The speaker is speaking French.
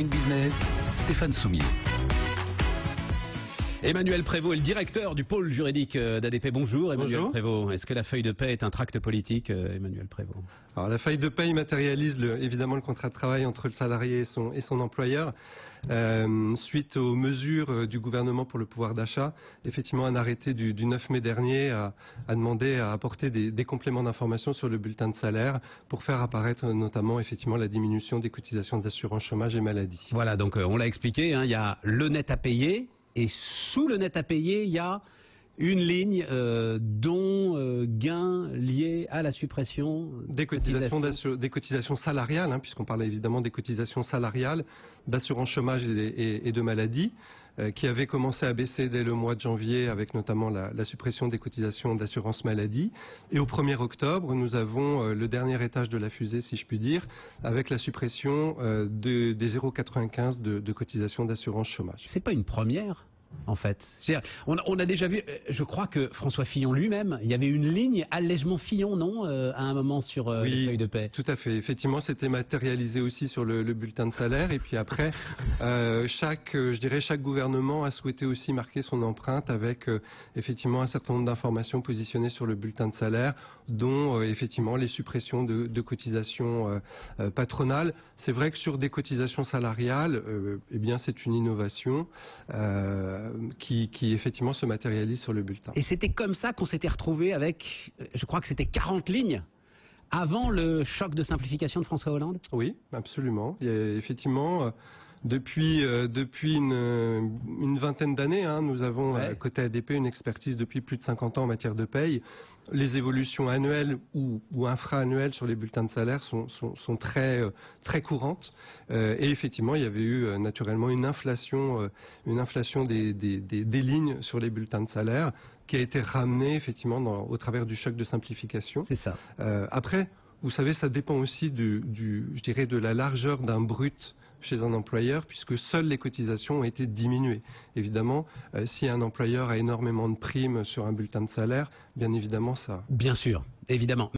Business, Stéphane Soumier. Emmanuel Prévost est le directeur du pôle juridique d'ADP. Bonjour Emmanuel Prévost. Est-ce que la feuille de paie est un tract politique, Emmanuel Prévost? Alors la feuille de paie matérialise évidemment le contrat de travail entre le salarié et son employeur. Suite aux mesures du gouvernement pour le pouvoir d'achat, effectivement un arrêté du 9 mai dernier a demandé à apporter des compléments d'information sur le bulletin de salaire pour faire apparaître notamment effectivement la diminution des cotisations d'assurance chômage et maladie. Voilà, donc on l'a expliqué, il y a le net à payer. Et sous le net à payer, il y a une ligne dont gain lié à la suppression des cotisations salariales, puisqu'on parle évidemment des cotisations salariales d'assurance chômage et de maladie, qui avaient commencé à baisser dès le mois de janvier avec notamment la suppression des cotisations d'assurance maladie. Et au 1er octobre, nous avons le dernier étage de la fusée, si je puis dire, avec la suppression des 0,95 de cotisations d'assurance chômage. C'est pas une première en fait. On a déjà vu, je crois que François Fillon lui-même, il y avait une ligne allègement Fillon, non, à un moment sur les feuilles de paie. Tout à fait. Effectivement, c'était matérialisé aussi sur le bulletin de salaire. Et puis après, chaque gouvernement a souhaité aussi marquer son empreinte avec effectivement un certain nombre d'informations positionnées sur le bulletin de salaire, dont effectivement les suppressions de cotisations patronales. C'est vrai que sur des cotisations salariales, eh bien c'est une innovation. Qui effectivement se matérialise sur le bulletin. Et c'était comme ça qu'on s'était retrouvé avec, je crois que c'était 40 lignes avant le choc de simplification de François Hollande? Oui, absolument. Il y a effectivement, depuis une vingtaine d'années, nous avons côté ADP une expertise depuis plus de 50 ans en matière de paye. Les évolutions annuelles ou infra-annuelles sur les bulletins de salaire sont très courantes. Et effectivement, il y avait eu naturellement une inflation des lignes sur les bulletins de salaire qui a été ramenée effectivement au travers du choc de simplification. C'est ça. Après, vous savez, ça dépend aussi de la largeur d'un brut chez un employeur, puisque seules les cotisations ont été diminuées. Évidemment, si un employeur a énormément de primes sur un bulletin de salaire, bien évidemment ça. Bien sûr, évidemment.